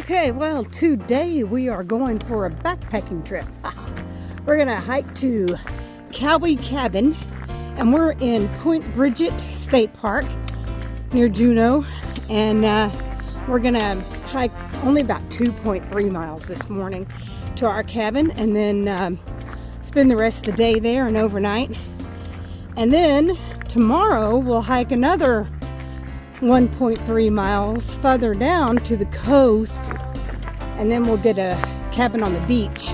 Okay, well, today we are going for a backpacking trip. We're gonna hike to Cowie Cabin, and we're in Point Bridget State Park near Juneau, and we're gonna hike only about 2.3 miles this morning to our cabin, and then spend the rest of the day there and overnight. And then tomorrow we'll hike another 1.3 miles further down to the coast, and then we'll get a cabin on the beach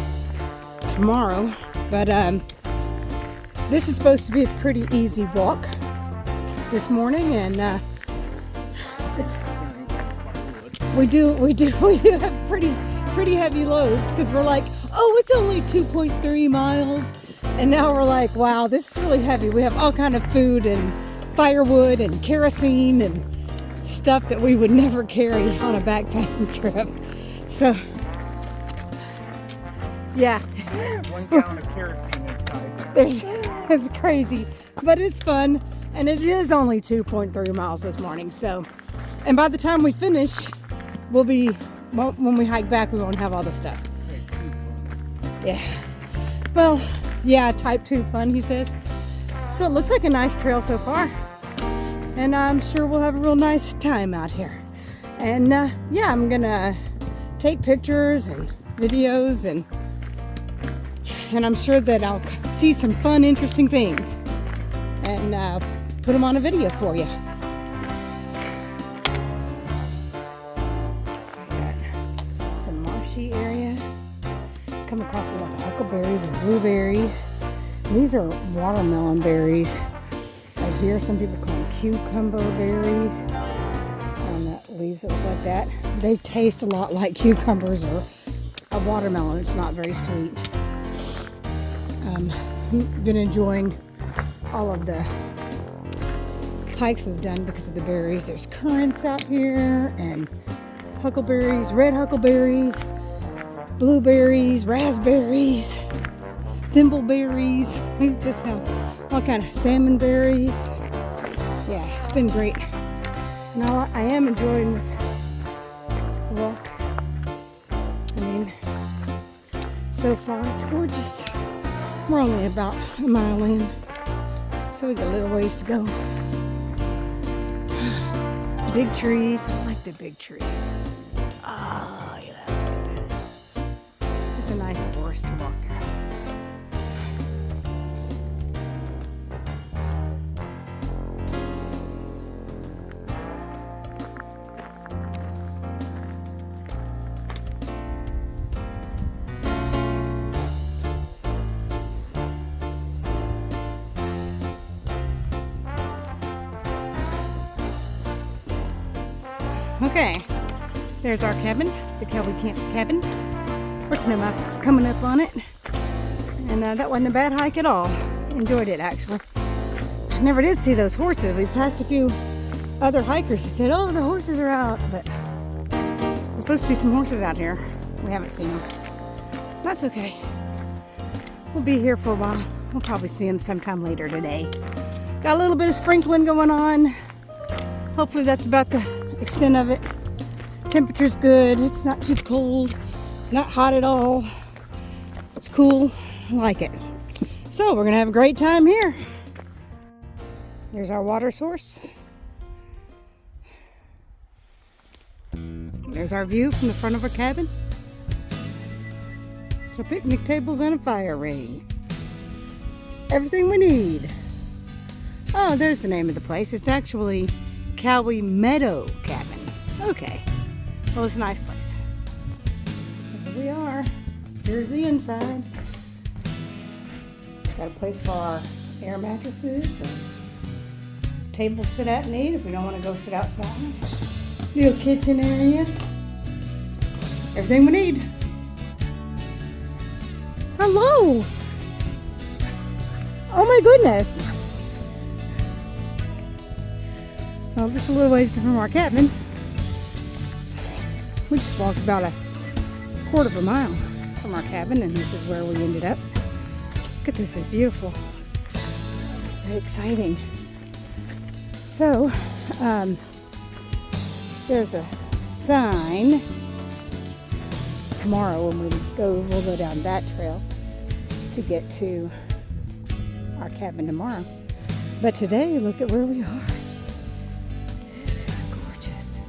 tomorrow. But this is supposed to be a pretty easy walk this morning, and we do have pretty heavy loads, because we're like, oh, it's only 2.3 miles, and now we're like, wow, this is really heavy. We have all kind of food and firewood and kerosene and stuff that we would never carry on a backpacking trip. So, yeah. 1 gallon of kerosene inside. It's crazy, but it's fun, and it is only 2.3 miles this morning. So, and by the time we finish, when we hike back, we won't have all the stuff. Yeah. Well, yeah, type 2 fun, he says. So it looks like a nice trail so far, and I'm sure we'll have a real nice time out here. And yeah, I'm gonna take pictures and videos, and I'm sure that I'll see some fun, interesting things, and put them on a video for you. Some marshy area. Come across a lot of huckleberries and blueberries. These are watermelon berries. Right here, some people call them cucumber berries. And that leaves it like that. They taste a lot like cucumbers or a watermelon. It's not very sweet. Been enjoying all of the hikes we've done because of the berries. There's currants out here, and huckleberries, red huckleberries, blueberries, raspberries, thimbleberries. We just have all kind of salmon berries. Yeah, it's been great. Now I am enjoying this walk. I mean, so far it's gorgeous. We're only about a mile in, so we got a little ways to go. Big trees. I like the big trees. Oh, yeah. It's a nice forest to walk through. Okay, there's our cabin, the Cowie Camp cabin. We're coming up on it, and that wasn't a bad hike at all. Enjoyed it, actually. I never did see those horses. We passed a few other hikers who said, oh, the horses are out, but there's supposed to be some horses out here. We haven't seen them. That's okay. We'll be here for a while. We'll probably see them sometime later today. Got a little bit of sprinkling going on. Hopefully that's about the extent of it. Temperature's good. It's not too cold. It's not hot at all. It's cool. I like it. So we're gonna have a great time here. There's our water source. There's our view from the front of our cabin. So picnic tables and a fire ring. Everything we need. Oh, there's the name of the place. It's actually Cowie Meadow Cabin. Okay. Well, it's a nice place. Here we are. Here's the inside. Got a place for our air mattresses and tables to sit at and eat if we don't want to go sit outside. Little kitchen area. Everything we need. Hello. Oh my goodness. Well, just a little ways from our cabin. We just walked about a quarter of a mile from our cabin, and this is where we ended up. Look at this, it's beautiful. Very exciting. So, there's a sign tomorrow when we'll go down that trail to get to our cabin tomorrow. But today, look at where we are. This is gorgeous.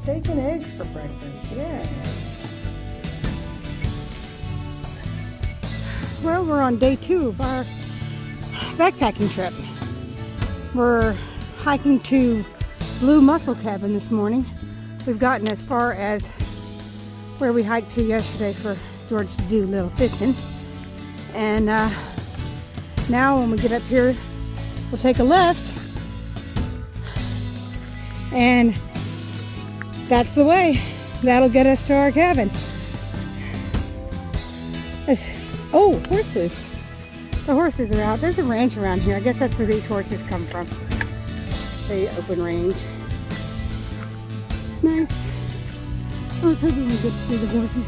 Steak and eggs for breakfast, yeah. Well, we're on day 2 of our backpacking trip. We're hiking to Blue Mussel Cabin this morning. We've gotten as far as where we hiked to yesterday for George to do a little fishing. And now when we get up here, we'll take a left. And that's the way. That'll get us to our cabin. Oh, horses. The horses are out. There's a ranch around here. I guess that's where these horses come from. Say open range. Nice. I was hoping we'd get to see the horses.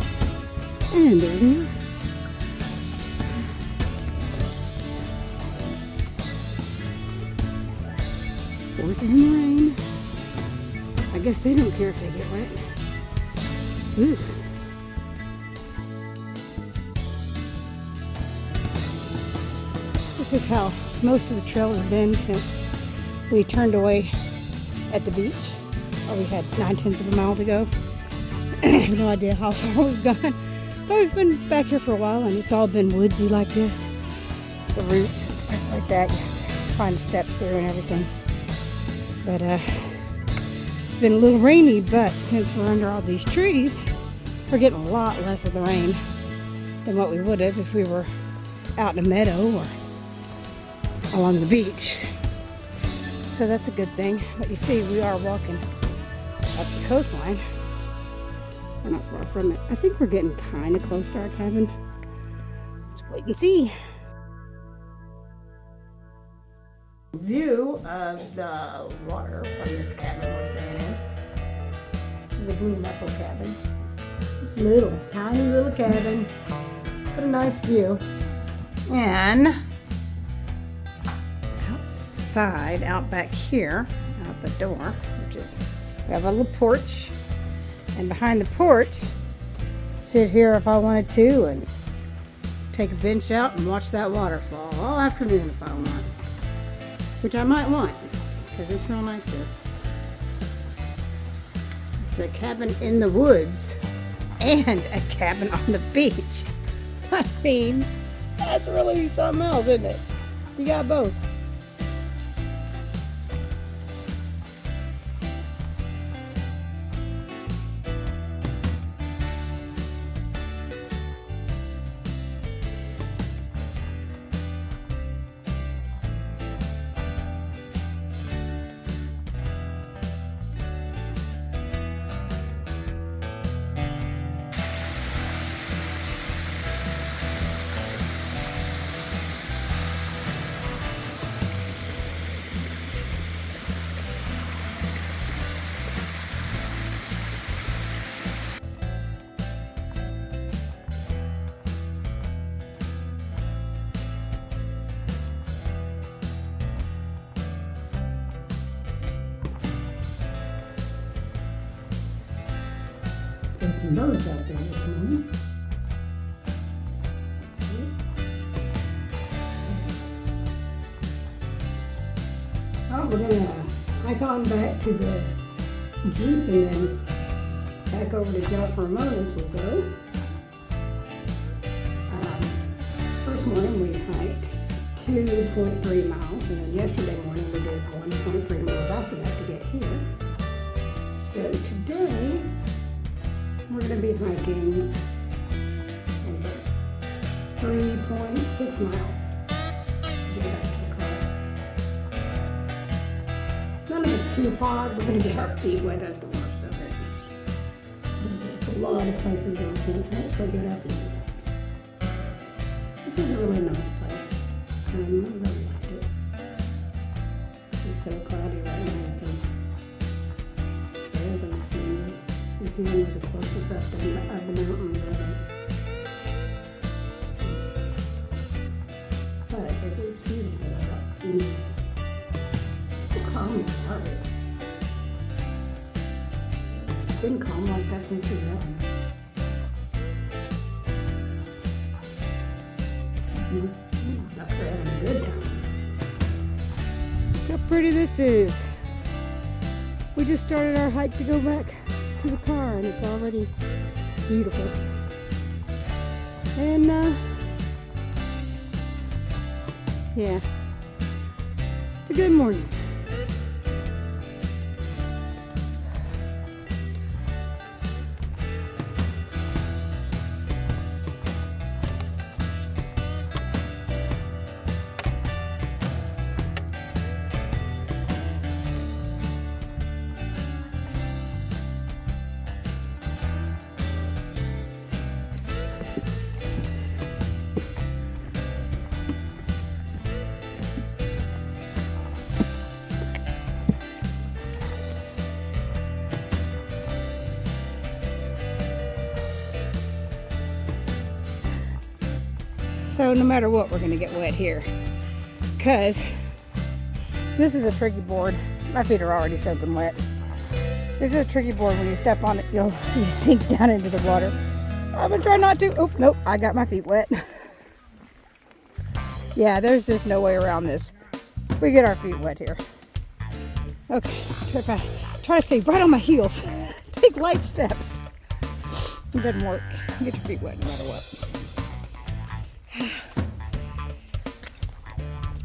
And there they are. Horses in the rain. I guess they don't care if they get wet. Ooh. This is how most of the trail has been since we turned away at the beach. Oh, we had 9/10 of a mile to go. I have no idea how far we've gone. But we've been back here for a while and it's all been woodsy like this. The roots and stuff like that. You have to find the steps through and everything. But it's been a little rainy, but since we're under all these trees, we're getting a lot less of the rain than what we would have if we were out in a meadow or along the beach. So that's a good thing. But you see, we are walking up the coastline. We're not far from it. I think we're getting kind of close to our cabin. Let's wait and see. View of the water from this cabin we're staying in. The Blue Mussel cabin. It's little, tiny little cabin, but a nice view. And outside, out back here, out the door, we have a little porch. And behind the porch, sit here if I wanted to and take a bench out and watch that waterfall all afternoon if I want. Which I might want, because it's real nice there. It's a cabin in the woods and a cabin on the beach. I mean, that's really something else, isn't it? You got both. There's some birds out there this morning. Oh, we're gonna hike on back to the Jeep and then back over to Josh Ramona's we'll go. First morning we hiked 2.3 miles and then yesterday morning we did 1.3 miles after that to get here. So today we're going to be hiking 3.6 miles to get back to the car. None of it's too hard. We're going to get our feet wet. That's the worst of it. There's a lot of places that we can't hike, so get our feet wet. It's a really nice place. I really liked it. It's so cloudy right now. It's barely seen. The sun was the closest up of the mountain, really. But it is beautiful. The calm is hard. It's been calm like that since we left. That's for having a good time. Look how pretty this is. We just started our hike to go back to the car and it's already beautiful. And yeah, it's a good morning. So no matter what, we're gonna get wet here, because this is a tricky board. My feet are already soaking wet. This is a tricky board. When you step on it, you sink down into the water. I'm gonna try not to. Oh, nope, I got my feet wet. Yeah, there's just no way around this. We get our feet wet here. Okay, try to stay right on my heels. Take light steps. It doesn't work. You get your feet wet no matter what.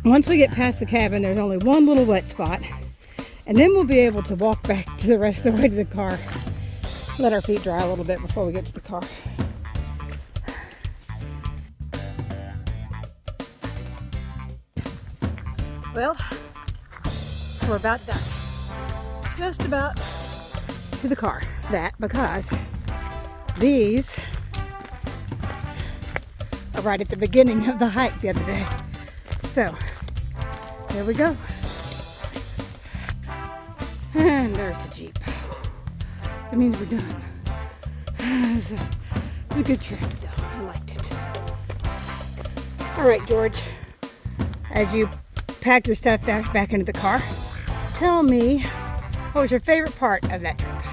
Once we get past the cabin, there's only one little wet spot, and then we'll be able to walk back to the rest of the way to the car. Let our feet dry a little bit before we get to the car. Well, we're about done. Just about to the car. That because these are right at the beginning of the hike the other day. So, there we go. And there's the Jeep. That means we're done. It was a good trip, though. I liked it. All right, George. As you pack your stuff back into the car, tell me, what was your favorite part of that trip?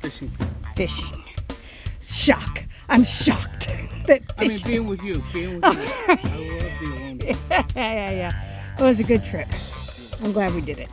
Fishing. Fishing. Shock. I'm shocked. That I mean, being with you. I love being alone. Yeah. It was a good trip. I'm glad we did it.